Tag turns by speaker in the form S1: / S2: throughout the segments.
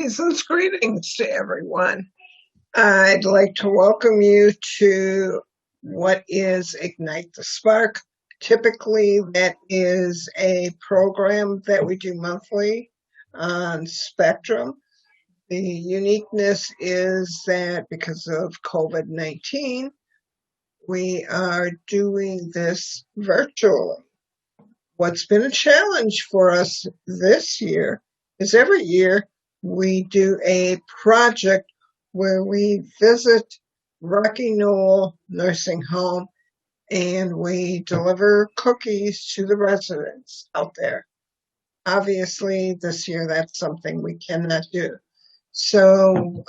S1: Season's greetings to everyone. I'd like to welcome you to what is Ignite the Spark. Typically, that is a program that we do monthly on Spectrum. The uniqueness is that because of COVID-19, we are doing this virtually. What's been a challenge for us this year is every year we do a project where we visit Rocky Knoll Nursing Home and we deliver cookies to the residents out there. Obviously, this year that's something we cannot do. So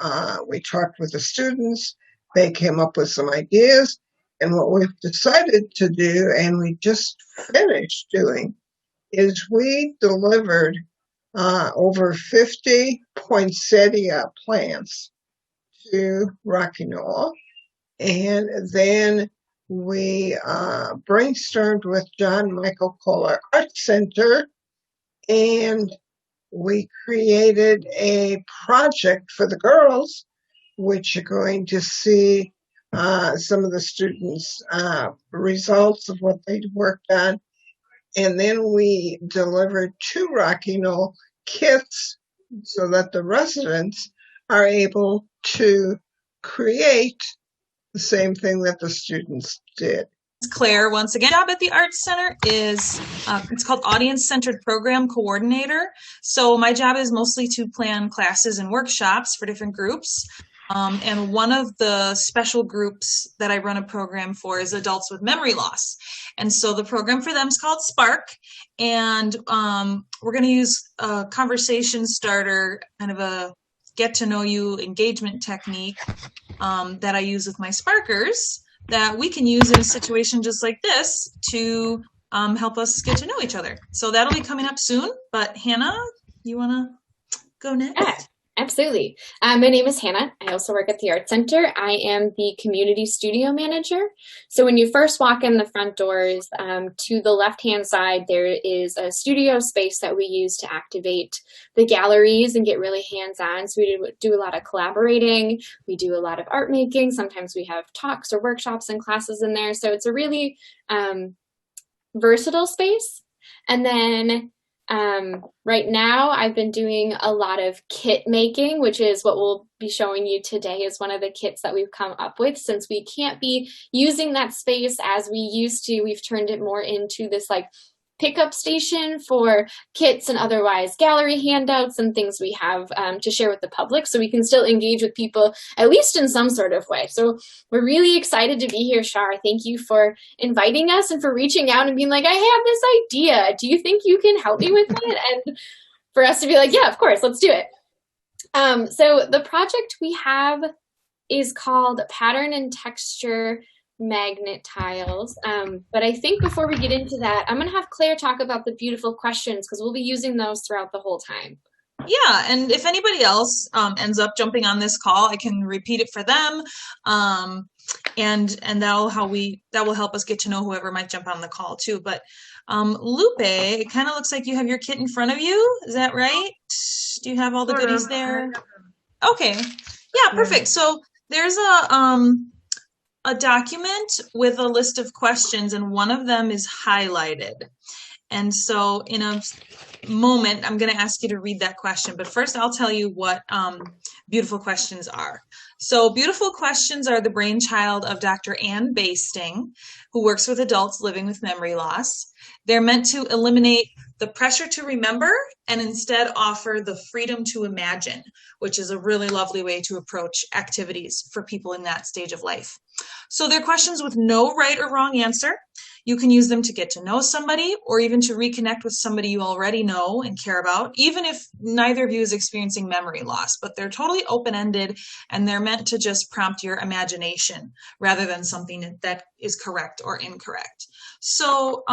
S1: we talked with the students, they came up with some ideas, and what we've decided to do, and we just finished doing, is we delivered over 50 poinsettia plants to Rocky Knoll. And then we brainstormed with John Michael Kohler Art Center, and we created a project for the girls, which you're going to see some of the students' results of what they worked on. And then we delivered 2 Rocky Knoll kits so that the residents are able to create the same thing that the students did.
S2: Claire, once again, job at the Arts Center is, it's called Audience-Centered Program Coordinator. So my job is mostly to plan classes and workshops for different groups. And one of the special groups that I run a program for is adults with memory loss. And so the program for them is called Spark. And we're going to use a conversation starter, kind of a get to know you engagement technique that I use with my Sparkers that we can use in a situation just like this to help us get to know each other. So that'll be coming up soon. But Hannah, you want to go next?
S3: Yeah. Absolutely. My name is Hannah. I also work at the Art Center. I am the community studio manager. So when you first walk in the front doors, to the left-hand side, there is a studio space that we use to activate the galleries and get really hands-on. So we do a lot of collaborating. We do a lot of art making. Sometimes we have talks or workshops and classes in there. So it's a really versatile space. And then right now I've been doing a lot of kit making, which is what we'll be showing you today is one of the kits that we've come up with. Since we can't be using that space as we used to, we've turned it more into this like pickup station for kits and otherwise gallery handouts and things we have to share with the public, so we can still engage with people at least in some sort of way. So we're really excited to be here, Shar. Thank you for inviting us and for reaching out and being like, I have this idea. Do you think you can help me with it? And for us to be like, yeah, of course, let's do it. So the project we have is called Pattern and Texture Magnet Tiles. But I think before we get into that, I'm going to have Claire talk about the beautiful questions because we'll be using those throughout the whole time.
S2: Yeah, and if anybody else ends up jumping on this call, I can repeat it for them, and that will help us get to know whoever might jump on the call too. But Lupe, it kind of looks like you have your kit in front of you. Is that right? Do you have all the goodies there? Okay, yeah, perfect. So there's a document with a list of questions, and one of them is highlighted. And so in a moment, I'm going to ask you to read that question. But first, I'll tell you what beautiful questions are. So beautiful questions are the brainchild of Dr. Ann Basting, who works with adults living with memory loss. They're meant to eliminate the pressure to remember and instead offer the freedom to imagine, which is a really lovely way to approach activities for people in that stage of life. So they're questions with no right or wrong answer. You can use them to get to know somebody or even to reconnect with somebody you already know and care about, even if neither of you is experiencing memory loss. But they're totally open-ended, and they're meant to just prompt your imagination rather than something that is correct or incorrect. So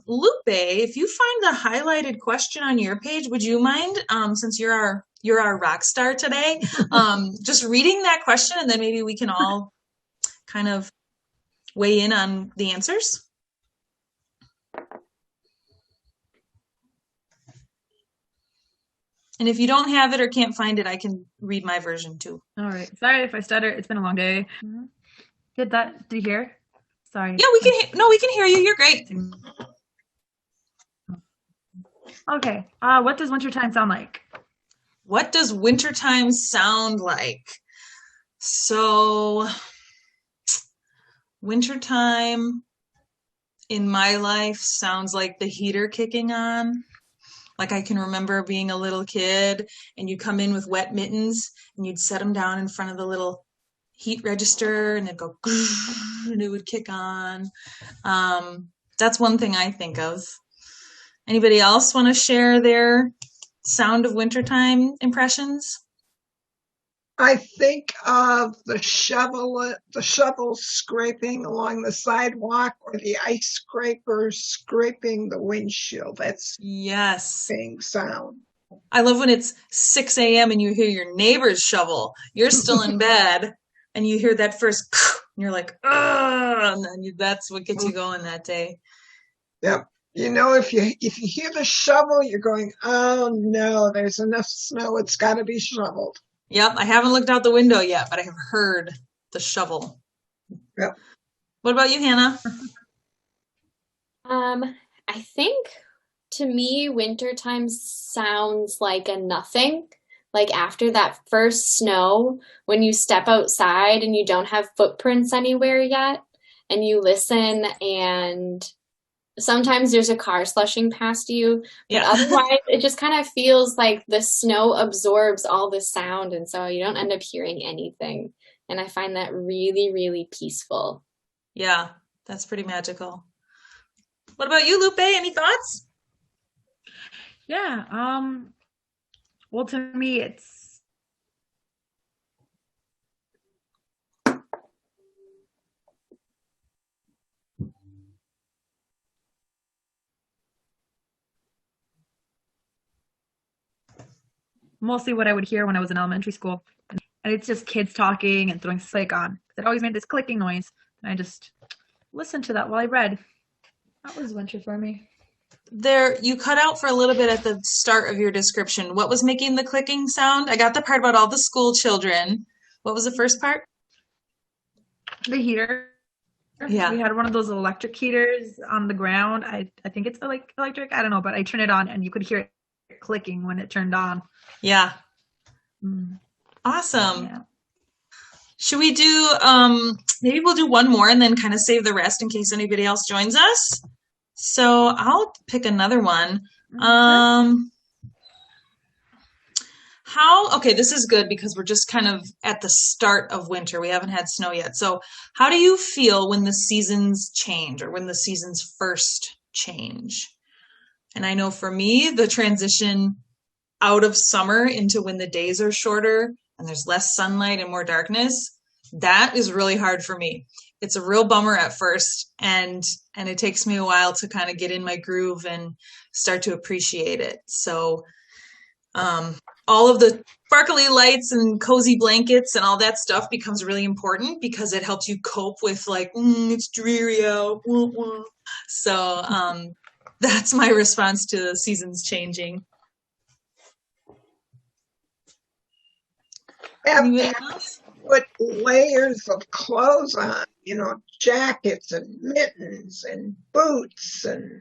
S2: Lupe, if you find the highlighted question on your page, would you mind, since you're our rock star today, just reading that question, and then maybe we can all kind of weigh in on the answers? And if you don't have it or can't find it, I can read my version too.
S4: All right. Sorry if I stutter. It's been a long day. Did you hear? Sorry.
S2: Yeah, we can hear you. You're great.
S4: Okay. What does wintertime sound like?
S2: What does wintertime sound like? So, wintertime in my life sounds like the heater kicking on. Like I can remember being a little kid and you'd come in with wet mittens and you'd set them down in front of the little heat register and it'd go and it would kick on. That's one thing I think of. Anybody else want to share their sound of wintertime impressions?
S1: I think of the shovel scraping along the sidewalk, or the ice scraper scraping the windshield. That's
S2: Yes.
S1: big sound.
S2: I love when it's 6 a.m. and you hear your neighbor's shovel. You're still in bed and you hear that first and you're like, ugh, and then that's what gets you going that day.
S1: Yep. You know, if you hear the shovel, you're going, oh no, there's enough snow. It's got to be shoveled.
S2: Yep, I haven't looked out the window yet, but I have heard the shovel.
S1: Yep.
S2: What about you, Hannah?
S3: I think to me, wintertime sounds like a nothing. Like after that first snow, when you step outside and you don't have footprints anywhere yet, and you listen, and sometimes there's a car slushing past you, but
S2: Yeah.
S3: otherwise it just kind of feels like the snow absorbs all the sound, and so you don't end up hearing anything. And I find that really, really peaceful.
S2: Yeah, that's pretty magical. What about you, Lupe? Any thoughts?
S4: Yeah. Well, to me, it's mostly what I would hear when I was in elementary school. And it's just kids talking and throwing slate on. It always made this clicking noise. And I just listened to that while I read. That was winter for me.
S2: There, you cut out for a little bit at the start of your description. What was making the clicking sound? I got the part about all the school children. What was the first part?
S4: The heater.
S2: Yeah.
S4: We had one of those electric heaters on the ground. I think it's electric. I don't know, but I turned it on and you could hear it clicking when it turned on.
S2: Yeah.
S4: Mm.
S2: Awesome.
S4: Yeah.
S2: Should we do, maybe we'll do one more and then kind of save the rest in case anybody else joins us. So I'll pick another one. Okay, this is good because we're just kind of at the start of winter. We haven't had snow yet. So how do you feel when the seasons change, or when the seasons first change? And I know for me, the transition out of summer into when the days are shorter and there's less sunlight and more darkness, that is really hard for me. It's a real bummer at first, and it takes me a while to kind of get in my groove and start to appreciate it. So all of the sparkly lights and cozy blankets and all that stuff becomes really important because it helps you cope with like, it's dreary out. So that's my response to the seasons changing. Anybody else?
S1: Put layers of clothes on, you know, jackets and mittens and boots, and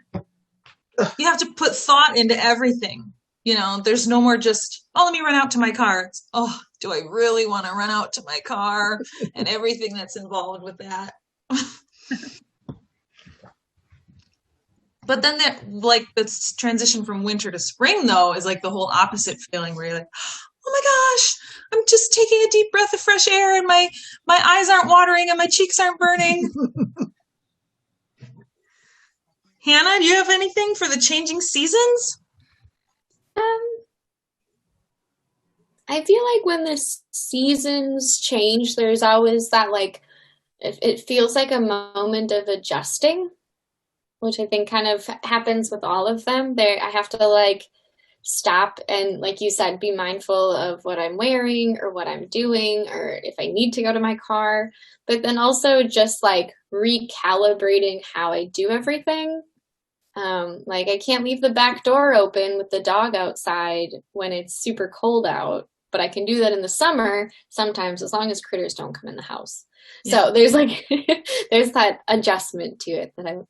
S2: you have to put thought into everything. You know, there's no more just, oh, let me run out to my car. It's, oh, do I really want to run out to my car? And everything that's involved with that. But then the transition from winter to spring, though, is like the whole opposite feeling where you're like, oh my gosh, I'm just taking a deep breath of fresh air and my eyes aren't watering and my cheeks aren't burning. Hannah, do you have anything for the changing seasons?
S3: I feel like when the seasons change, there's always that it feels like a moment of adjusting, which I think kind of happens with all of them. I have to stop and, like you said, be mindful of what I'm wearing or what I'm doing or if I need to go to my car, but then also just recalibrating how I do everything. Like I can't leave the back door open with the dog outside when it's super cold out, but I can do that in the summer sometimes as long as critters don't come in the house.
S2: Yeah.
S3: So there's like there's that adjustment to it that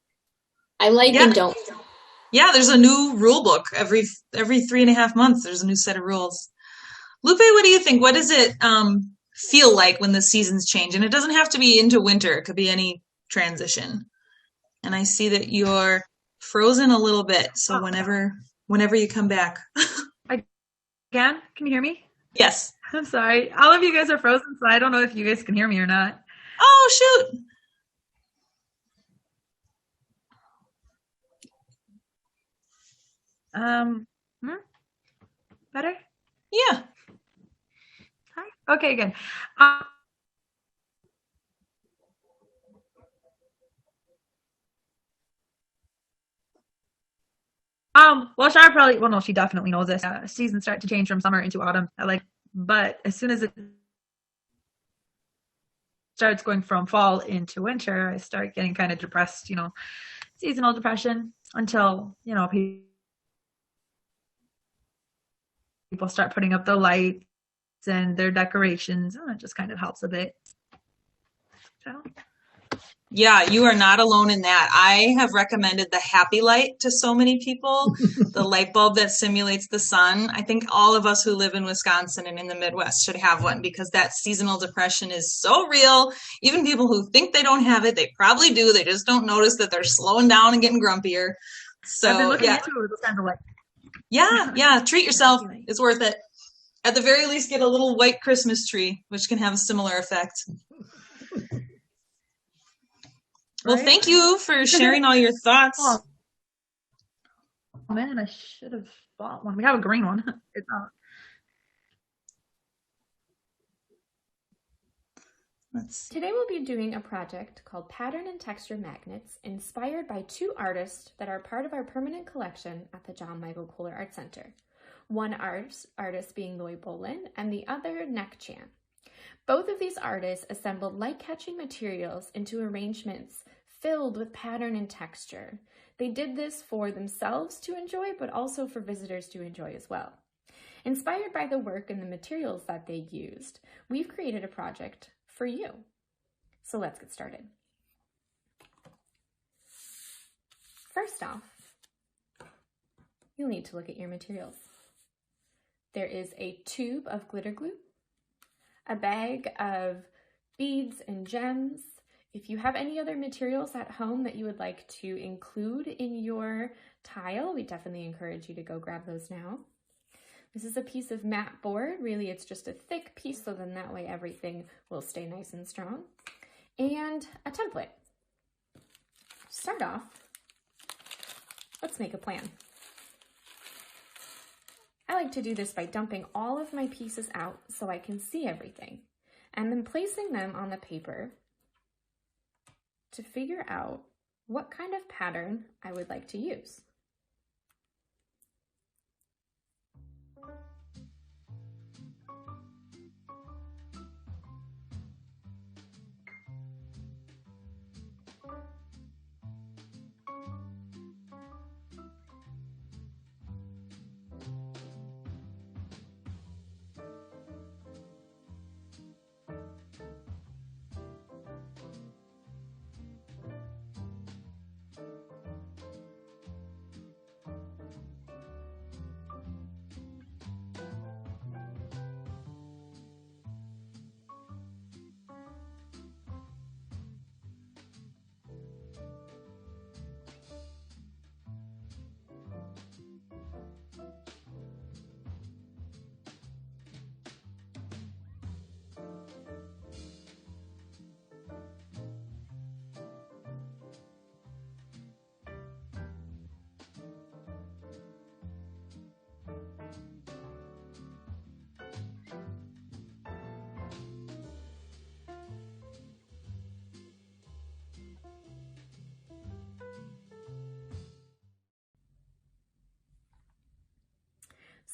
S3: I like
S2: Yeah.
S3: and don't.
S2: Yeah, there's a new rule book every 3.5 months. There's a new set of rules. Lupe, what do you think? What does it feel like when the seasons change? And it doesn't have to be into winter. It could be any transition. And I see that you're frozen a little bit. So whenever you come back.
S4: Again, can you hear me?
S2: Yes.
S4: I'm sorry. All of you guys are frozen, so I don't know if you guys can hear me or not.
S2: Oh, shoot.
S4: Better?
S2: Yeah.
S4: Hi. Okay, good. Well, Shar probably, well, no, she definitely knows this. Seasons start to change from summer into autumn. But as soon as it starts going from fall into winter, I start getting kind of depressed, seasonal depression until, people start putting up the lights and their decorations. And it just kind of helps a bit. So.
S2: Yeah, you are not alone in that. I have recommended the happy light to so many people, the light bulb that simulates the sun. I think all of us who live in Wisconsin and in the Midwest should have one because that seasonal depression is so real. Even people who think they don't have it, they probably do. They just don't notice that they're slowing down and getting grumpier. So
S4: I've been looking into it. It's kind of like,
S2: yeah, treat yourself. It's worth it. At the very least, get a little white Christmas tree, which can have a similar effect. Well, thank you for sharing all your thoughts.
S4: Oh, man, I should have bought one. We have a green one. It's not.
S3: Today we'll be doing a project called Pattern and Texture Magnets, inspired by two artists that are part of our permanent collection at the John Michael Kohler Art Center. One artist being Loy Bolin and the other Nek Chan. Both of these artists assembled light-catching materials into arrangements filled with pattern and texture. They did this for themselves to enjoy, but also for visitors to enjoy as well. Inspired by the work and the materials that they used, we've created a project for you. So let's get started. First off, you'll need to look at your materials. There is a tube of glitter glue, a bag of beads and gems. If you have any other materials at home that you would like to include in your tile, we definitely encourage you to go grab those now. This is a piece of matte board. Really, it's just a thick piece, so then that way everything will stay nice and strong. And a template. To start off, let's make a plan. I like to do this by dumping all of my pieces out so I can see everything, and then placing them on the paper to figure out what kind of pattern I would like to use.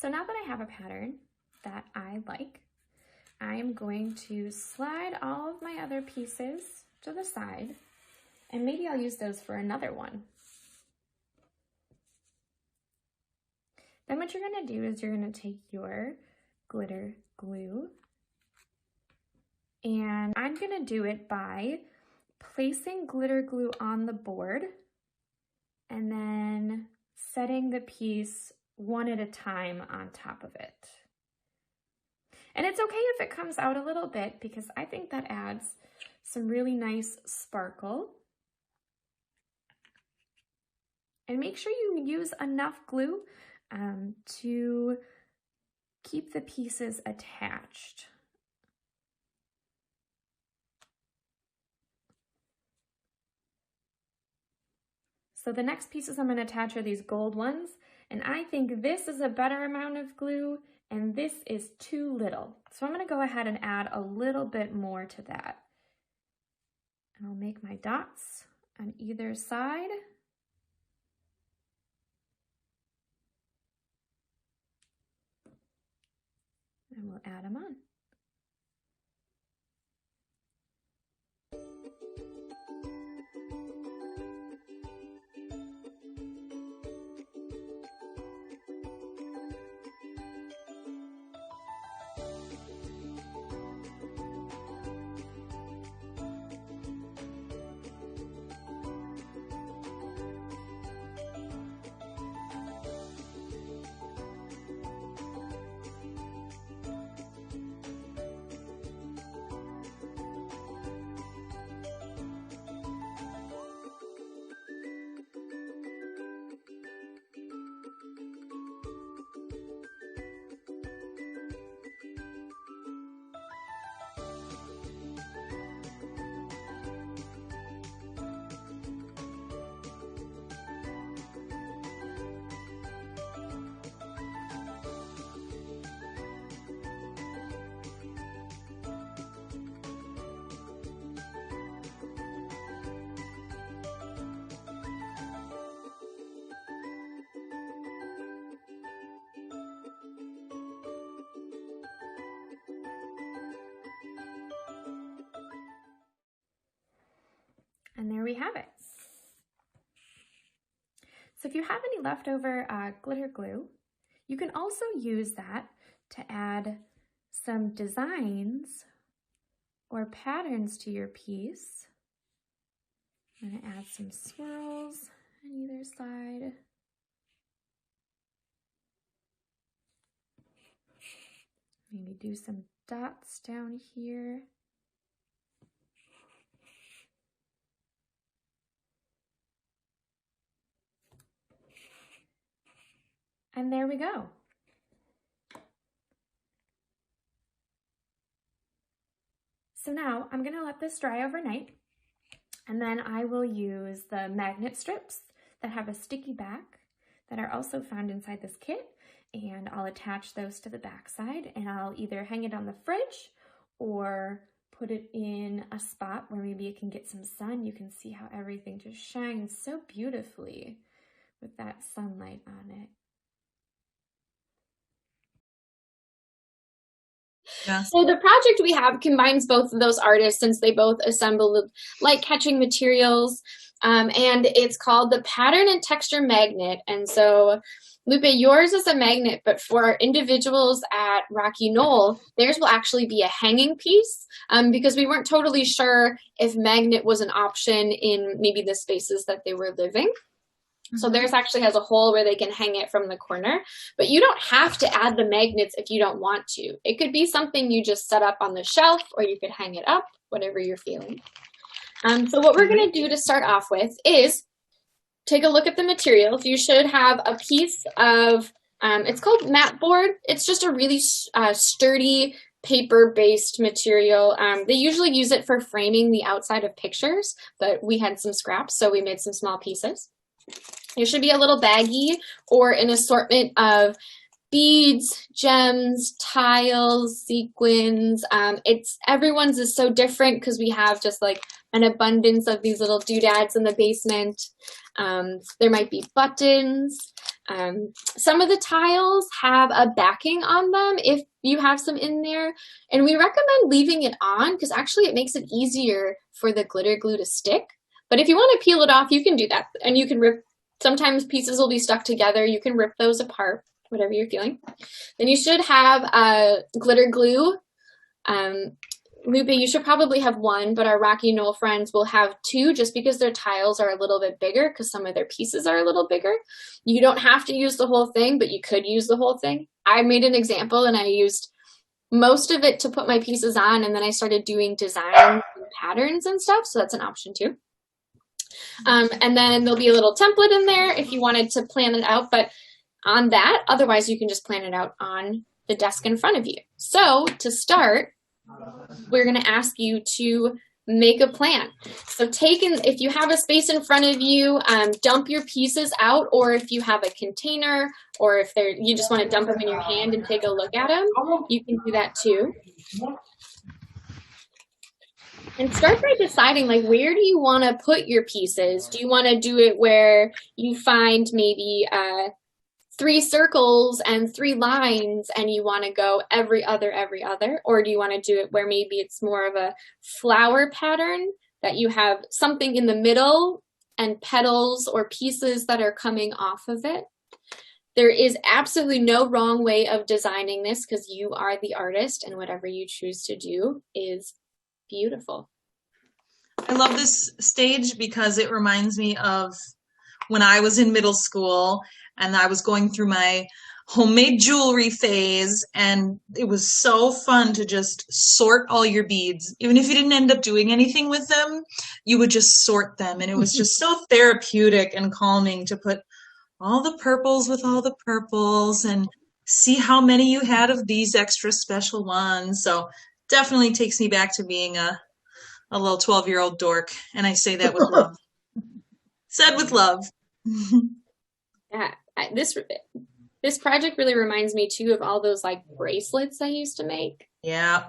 S3: So now that I have a pattern that I like, I am going to slide all of my other pieces to the side, and maybe I'll use those for another one. Then what you're going to do is you're going to take your glitter glue, and I'm going to do it by placing glitter glue on the board and then setting the piece one at a time on top of it. And it's okay if it comes out a little bit because I think that adds some really nice sparkle. And make sure you use enough glue to keep the pieces attached. So the next pieces I'm going to attach are these gold ones, and I think this is a better amount of glue and this is too little. So I'm going to go ahead and add a little bit more to that. And I'll make my dots on either side. And we'll add them on. And there we have it. So if you have any leftover glitter glue, you can also use that to add some designs or patterns to your piece. I'm going to add some swirls on either side. Maybe do some dots down here. And there we go. So now I'm going to let this dry overnight, and then I will use the magnet strips that have a sticky back that are also found inside this kit, and I'll attach those to the back side, and I'll either hang it on the fridge or put it in a spot where maybe it can get some sun. You can see how everything just shines so beautifully with that sunlight on it.
S2: Yeah.
S3: So the project we have combines both of those artists since they both assemble light-catching materials, and it's called the Pattern and Texture Magnet. And so, Lupe, yours is a magnet, but for our individuals at Rocky Knoll, theirs will actually be a hanging piece because we weren't totally sure if magnet was an option in maybe the spaces that they were living. So theirs actually has a hole where they can hang it from the corner, but you don't have to add the magnets if you don't want to. It could be something you just set up on the shelf, or you could hang it up, whatever you're feeling. So what we're going to do to start off with is take a look at the materials. You should have a piece of, it's called mat board. It's just a really sturdy paper-based material. They usually use it for framing the outside of pictures, but we had some scraps, so we made some small pieces. There should be a little baggie or an assortment of beads, gems, tiles, sequins. Everyone's is so different because we have just like an abundance of these little doodads in the basement. There might be buttons. Some of the tiles have a backing on them if you have some in there. And we recommend leaving it on because actually it makes it easier for the glitter glue to stick. But if you want to peel it off, you can do that. And you can rip, sometimes pieces will be stuck together. You can rip those apart. whatever you're feeling. Then you should have glitter glue. Lupe, you should probably have one, but our Rocky Knoll friends will have two just because their tiles are a little bit bigger because some of their pieces are a little bigger. You don't have to use the whole thing, but you could use the whole thing. I made an example and I used most of it to put my pieces on, and then I started doing designs and patterns and stuff, so that's an option too. And then there'll be a little template in there if you wanted to plan it out, but on that, otherwise you can just plan it out on the desk in front of you. So to start, we're going to ask you to make a plan. So if you have a space in front of you, dump your pieces out, or if you have a container, or if you just want to dump them in your hand and take a look at them, you can do that too. And start by deciding, like, where do you want to put your pieces? Do you want to do it where you find maybe 3 circles and 3 lines and you want to go every other? Or do you want to do it where maybe it's more of a flower pattern that you have something in the middle and petals or pieces that are coming off of it? There is absolutely no wrong way of designing this because you are the artist, and whatever you choose to do is beautiful.
S2: I love this stage because it reminds me of when I was in middle school and I was going through my homemade jewelry phase, and it was so fun to just sort all your beads. Even if you didn't end up doing anything with them, you would just sort them, and it was just so therapeutic and calming to put all the purples with all the purples and see how many you had of these extra special ones. So definitely takes me back to being a little 12-year-old dork, and I say that with love. Said with love.
S3: Yeah, this project really reminds me too of all those like bracelets I used to make.
S2: Yeah.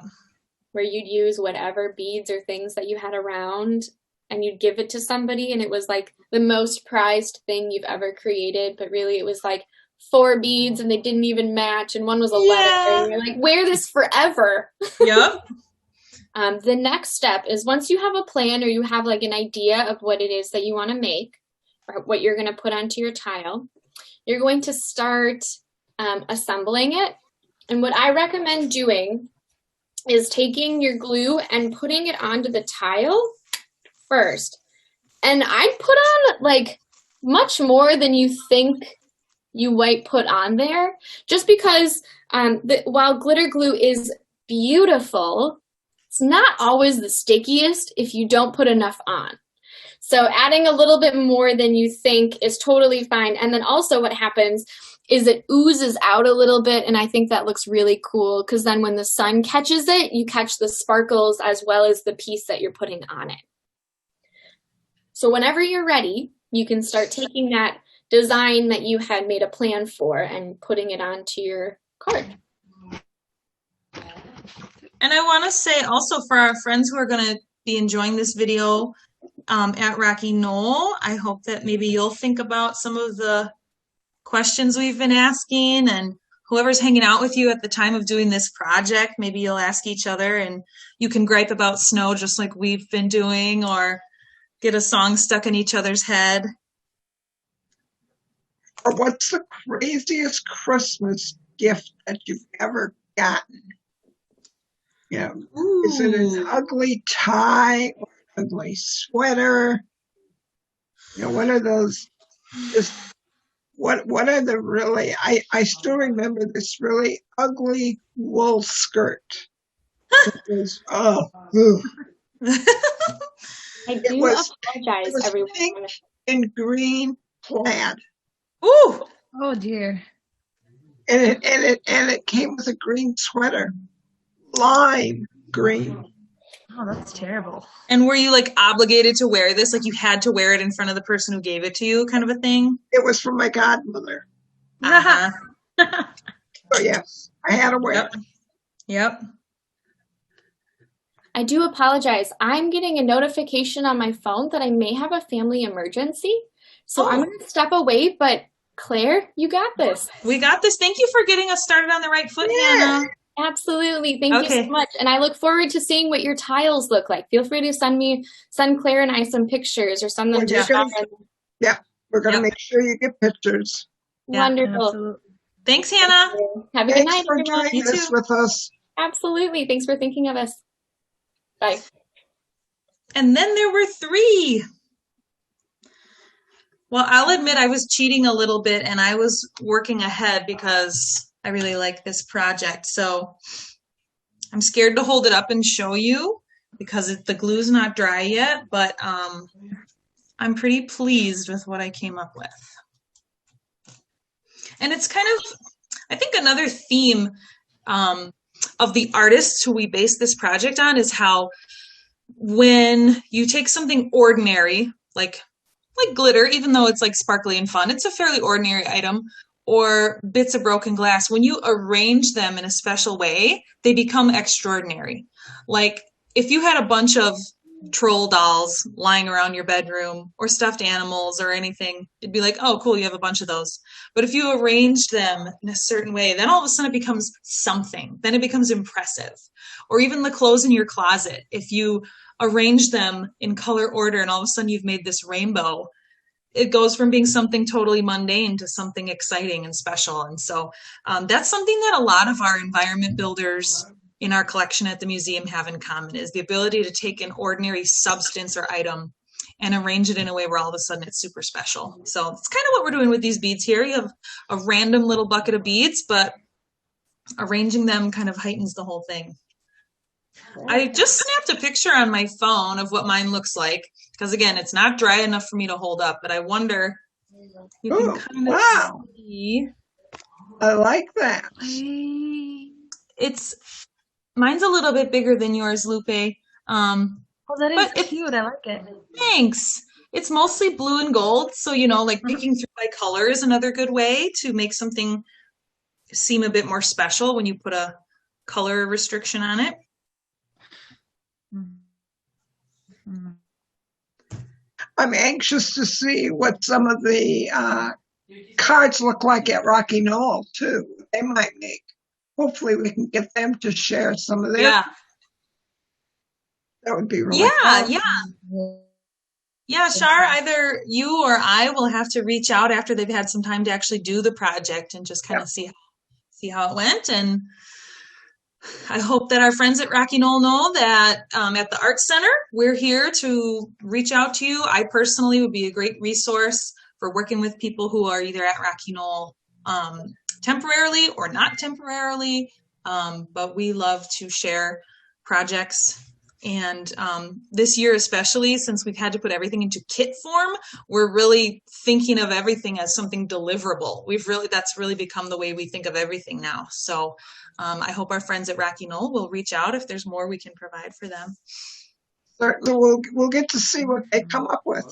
S3: Where you'd use whatever beads or things that you had around and you'd give it to somebody, and it was like the most prized thing you've ever created, but really it was like 4 beads and they didn't even match, and one was a letter, and you're like, wear this forever.
S2: Yep.
S3: The next step is, once you have a plan or you have like an idea of what it is that you want to make or what you're going to put onto your tile, you're going to start assembling it. And what I recommend doing is taking your glue and putting it onto the tile first. And I'd put on like much more than you think you might put on there, just because while glitter glue is beautiful, it's not always the stickiest if you don't put enough on. So adding a little bit more than you think is totally fine. And then also what happens is it oozes out a little bit, and I think that looks really cool because then when the sun catches it, you catch the sparkles as well as the piece that you're putting on it. So whenever you're ready, you can start taking that design that you had made a plan for and putting it onto your card.
S2: And I want to say also, for our friends who are going to be enjoying this video at Rocky Knoll, I hope that maybe you'll think about some of the questions we've been asking, and whoever's hanging out with you at the time of doing this project, maybe you'll ask each other, and you can gripe about snow just like we've been doing, or get a song stuck in each other's head.
S1: Or what's the craziest Christmas gift that you've ever gotten? Yeah, is it an ugly tie or an ugly sweater? You know, what are those? Just what are the really? I still remember this really ugly wool skirt. It was, I
S3: do apologize, everyone.
S1: Pink and green plaid.
S2: Ooh!
S4: Oh dear.
S1: And it came with a green sweater. Lime green.
S4: Oh, that's terrible.
S2: And were you like obligated to wear this? Like you had to wear it in front of the person who gave it to you, kind of a thing?
S1: It was from my godmother.
S2: Uh-huh.
S1: So yes, I had to wear it.
S2: Yep.
S3: I do apologize. I'm getting a notification on my phone that I may have a family emergency. So I'm going to step away, but Claire, you got this.
S2: We got this. Thank you for getting us started on the right foot, Hannah.
S3: Absolutely. Thank you so much. And I look forward to seeing what your tiles look like. Feel free to send Claire and I some pictures or send them to Sean.
S1: Yeah, we're going to make sure you get pictures.
S3: Wonderful.
S4: Absolutely.
S2: Thanks, Hannah.
S3: Have a good
S1: Thanks
S3: night,
S1: for
S3: everyone.
S1: doing this
S2: too.
S1: with us.
S3: Absolutely. Thanks for thinking of us. Bye.
S2: And then there were 3. Well, I'll admit I was cheating a little bit and I was working ahead because I really like this project. So I'm scared to hold it up and show you because the glue's not dry yet, but I'm pretty pleased with what I came up with. And it's kind of, I think another theme of the artists who we base this project on is how when you take something ordinary, like glitter, even though it's like sparkly and fun, it's a fairly ordinary item, or bits of broken glass, when you arrange them in a special way, they become extraordinary. Like if you had a bunch of troll dolls lying around your bedroom or stuffed animals or anything, it'd be like, oh, cool, you have a bunch of those. But if you arrange them in a certain way, then all of a sudden it becomes something. Then it becomes impressive. Or even the clothes in your closet. If you arrange them in color order and all of a sudden you've made this rainbow, it goes from being something totally mundane to something exciting and special. And so that's something that a lot of our environment builders in our collection at the museum have in common, is the ability to take an ordinary substance or item and arrange it in a way where all of a sudden it's super special. So it's kind of what we're doing with these beads here. You have a random little bucket of beads, but arranging them kind of heightens the whole thing. I just snapped a picture on my phone of what mine looks like, because again, it's not dry enough for me to hold up, but I wonder, you can kind of see.
S1: I like that.
S2: Mine's a little bit bigger than yours, Lupe.
S4: Oh, that is cute. I like it.
S2: Thanks. It's mostly blue and gold, so like picking through by color is another good way to make something seem a bit more special when you put a color restriction on it.
S1: I'm anxious to see what some of the cards look like at Rocky Knoll too. They might make. Hopefully we can get them to share some of their.
S2: Yeah.
S1: That would be really fun.
S2: Yeah, Shar, either you or I will have to reach out after they've had some time to actually do the project and just kind of see how it went. And I hope that our friends at Rocky Knoll know that at the Arts Center, we're here to reach out to you. I personally would be a great resource for working with people who are either at Rocky Knoll temporarily or not temporarily, but we love to share projects. And this year especially, since we've had to put everything into kit form, we're really thinking of everything as something deliverable. That's really become the way we think of everything now. So I hope our friends at Rocky Knoll will reach out if there's more we can provide for them.
S1: Certainly we'll get to see what they come up with.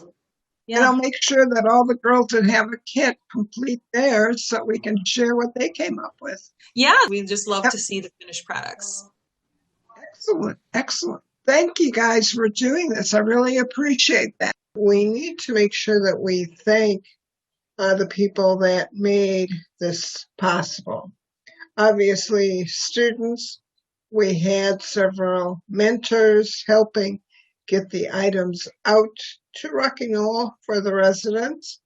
S2: Yeah.
S1: And I'll make sure that all the girls that have a kit complete theirs so we can share what they came up with.
S2: Yeah, we just love to see the finished products.
S1: Excellent, excellent. Thank you guys for doing this. I really appreciate that. We need to make sure that we thank the people that made this possible. Obviously, students, we had several mentors helping get the items out to Rocky Knoll for the residents.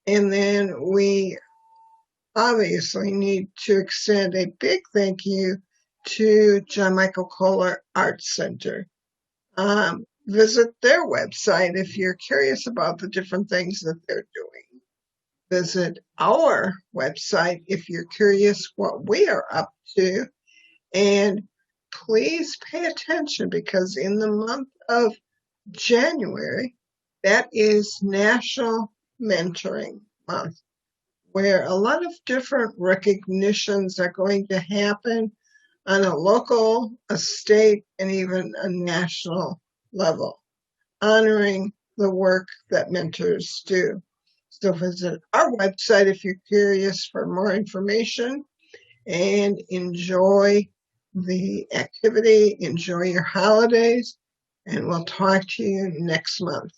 S1: And then we obviously need to extend a big thank you to John Michael Kohler Arts Center. Visit their website if you're curious about the different things that they're doing. Visit our website if you're curious what we are up to. And please pay attention, because in the month of January, that is National Mentoring Month, where a lot of different recognitions are going to happen on a local, a state, and even a national level, honoring the work that mentors do. So visit our website if you're curious for more information, and enjoy the activity, enjoy your holidays, and we'll talk to you next month.